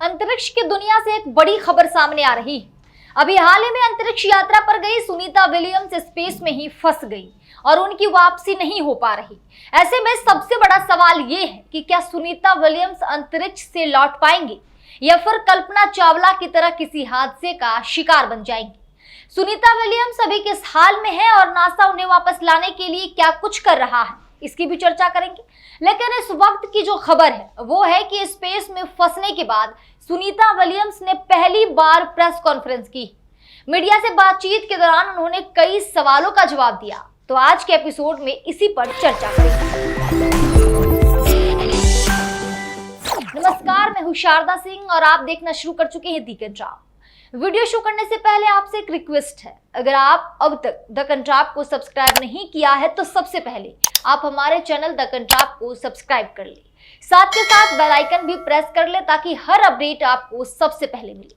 अंतरिक्ष की दुनिया से एक बड़ी खबर सामने आ रही है। अभी हाल ही में अंतरिक्ष यात्रा पर गई सुनीता विलियम्स स्पेस में ही फंस गई और उनकी वापसी नहीं हो पा रही। ऐसे में सबसे बड़ा सवाल ये है कि क्या सुनीता विलियम्स अंतरिक्ष से लौट पाएंगी या फिर कल्पना चावला की तरह किसी हादसे का शिकार बन जाएंगी। सुनीता विलियम्स अभी किस हाल में है और नासा उन्हें वापस लाने के लिए क्या कुछ कर रहा है, इसकी भी चर्चा करेंगे। लेकिन इस वक्त की जो खबर है वो है कि स्पेस में फंसने के बाद सुनीता विलियम्स ने पहली बार प्रेस कॉन्फ्रेंस की। मीडिया से बातचीत के दौरान उन्होंने कई सवालों का जवाब दिया। तो आज के एपिसोड में इसी पर चर्चा करेंगे। नमस्कार, मैं हूं शारदा सिंह और आप देखना शुरू कर चुके हैं द कंट्राप। वीडियो शुरू करने से पहले आपसे एक रिक्वेस्ट है, अगर आप अब तक द कंट्राप को सब्सक्राइब नहीं किया है तो सबसे पहले आप हमारे चैनल द कंट्राप को सब्सक्राइब कर ले, साथ के साथ बेल आइकन भी प्रेस कर ले ताकि हर अपडेट आपको सबसे पहले मिले।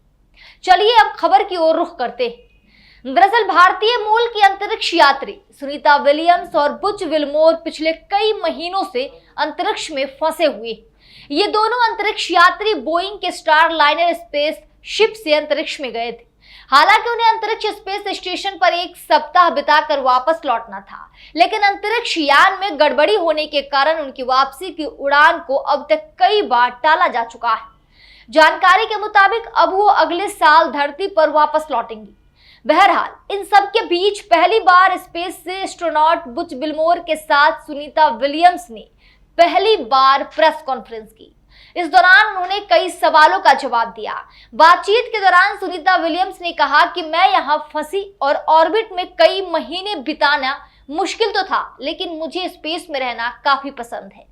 चलिए अब खबर की ओर रुख करते हैं। दरअसल भारतीय मूल की अंतरिक्ष यात्री सुनीता विलियम्स और बुच विल्मोर पिछले कई महीनों से अंतरिक्ष में फंसे हुए हैं। ये दोनों अंतरिक्ष यात्री बोइंग के स्टार लाइनर स्पेस शिप से अंतरिक्ष में गए थे। हालांकि उन्हें अंतरिक्ष स्पेस स्टेशन पर एक सप्ताह बिताकर वापस लौटना था, लेकिन अंतरिक्ष यान में गड़बड़ी होने के कारण उनकी वापसी की उड़ान को अब तक कई बार टाला जा चुका है। जानकारी के मुताबिक अब वो अगले साल धरती पर वापस लौटेंगी। बहरहाल इन सब के बीच पहली बार स्पेस से एस्ट्रोनॉट बुच विल्मोर के साथ सुनीता विलियम्स ने पहली बार प्रेस कॉन्फ्रेंस की। इस दौरान उन्होंने कई सवालों का जवाब दिया। बातचीत के दौरान सुनीता विलियम्स ने कहा कि मैं यहाँ फंसी और ऑर्बिट में कई महीने बिताना मुश्किल तो था, लेकिन मुझे स्पेस में रहना काफी पसंद है।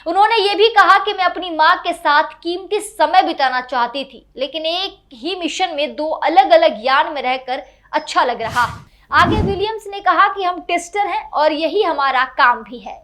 उन्होंने ये भी कहा कि मैं अपनी माँ के साथ कीमती समय बिताना चाहती थी, लेकिन एक ही मिशन में दो अलग अलग यान में रहकर अच्छा लग रहा है। आगे विलियम्स ने कहा कि हम टेस्टर हैं और यही हमारा काम भी है।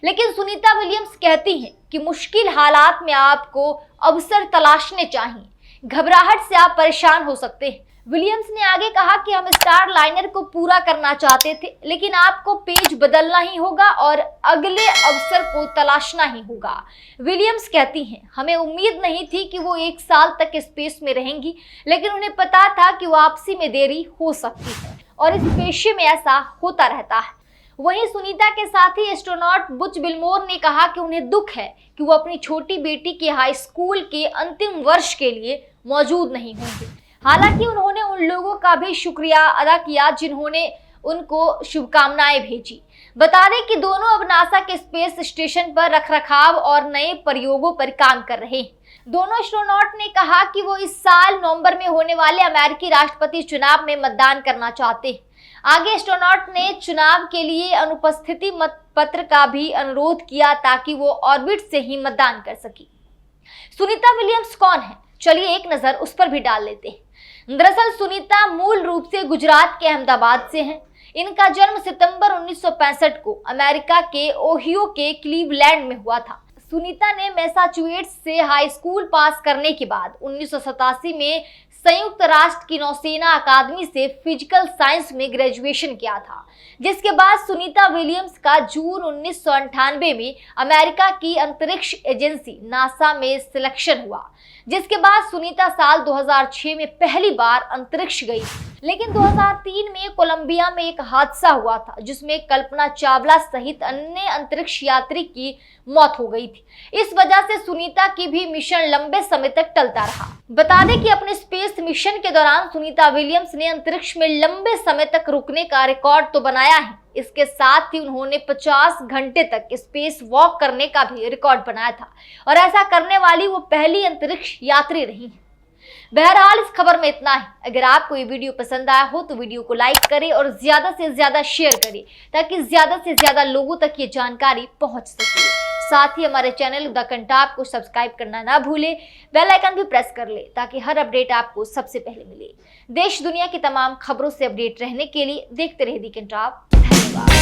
लेकिन सुनीता विलियम्स कहती हैं कि मुश्किल हालात में आपको अवसर तलाशने चाहिए, घबराहट से आप परेशान हो सकते हैं। विलियम्स ने आगे कहा कि हम स्टार लाइनर को पूरा करना चाहते थे, लेकिन आपको पेज बदलना ही होगा और अगले अवसर को तलाशना ही होगा। विलियम्स कहती हैं, हमें उम्मीद नहीं थी कि वो एक साल तक स्पेस में रहेंगी, लेकिन उन्हें पता था कि वापसी में देरी हो सकती है और इस पेशे में ऐसा होता रहता है। वहीं सुनीता के साथी एस्ट्रोनॉट बुच विल्मोर ने कहा कि उन्हें दुख है कि वो अपनी छोटी बेटी के हाई स्कूल के अंतिम वर्ष के लिए मौजूद नहीं होंगे। हालांकि उन्होंने उन लोगों का भी शुक्रिया अदा किया जिन्होंने उनको शुभकामनाएं भेजी। बता दें कि दोनों अब नासा के स्पेस स्टेशन पर रखरखाव और नए प्रयोगों पर काम कर रहे हैं। दोनों एस्ट्रोनॉट ने कहा कि वो इस साल नवंबर में होने वाले अमेरिकी राष्ट्रपति चुनाव में मतदान करना चाहते हैं। आगे एस्ट्रोनॉट ने चुनाव के लिए अनुपस्थिति मत पत्र का भी अनुरोध किया ताकि वो ऑर्बिट से ही मतदान कर सके। सुनीता विलियम्स कौन है, चलिए एक नजर उस पर भी डाल लेते हैं। दरअसल सुनीता मूल रूप से गुजरात के अहमदाबाद से हैं। इनका जन्म सितंबर 1965 को अमेरिका के ओहियो के क्लीवलैंड में हुआ था। सुनीता ने मैसाचुसेट्स से हाई स्कूल पास करने के बाद 1987 में संयुक्त राष्ट्र की नौसेना अकादमी से फिजिकल साइंस में ग्रेजुएशन किया था, जिसके बाद सुनीता विलियम्स का जून 1998 में अमेरिका की अंतरिक्ष एजेंसी नासा में सिलेक्शन हुआ, जिसके बाद सुनीता साल 2006 में पहली बार अंतरिक्ष गई। लेकिन 2003 में कोलंबिया में एक हादसा हुआ था जिसमें कल्पना चावला सहित अन्य अंतरिक्ष यात्री की मौत हो गई थी। इस वजह से सुनीता की भी मिशन लंबे समय तक टलता रहा। बता दें कि अपने स्पेस मिशन के दौरान सुनीता विलियम्स ने अंतरिक्ष में लंबे समय तक रुकने का रिकॉर्ड तो बनाया है, इसके साथ ही उन्होंने 50 घंटे तक स्पेस वॉक करने का भी रिकॉर्ड बनाया था और ऐसा करने वाली वो पहली अंतरिक्ष यात्री रही है। बहरहाल इस खबर में इतना है। अगर आपको ये वीडियो पसंद आया हो तो वीडियो को लाइक करें और ज्यादा से ज्यादा शेयर करें ताकि ज्यादा से ज्यादा लोगों तक ये जानकारी पहुंच सके। साथ ही हमारे चैनल द कंट्राप को सब्सक्राइब करना ना भूले, बेल आइकन भी प्रेस कर ले ताकि हर अपडेट आपको सबसे पहले मिले। देश दुनिया की तमाम खबरों से अपडेट रहने के लिए देखते रहिए द कंट्राप। धन्यवाद।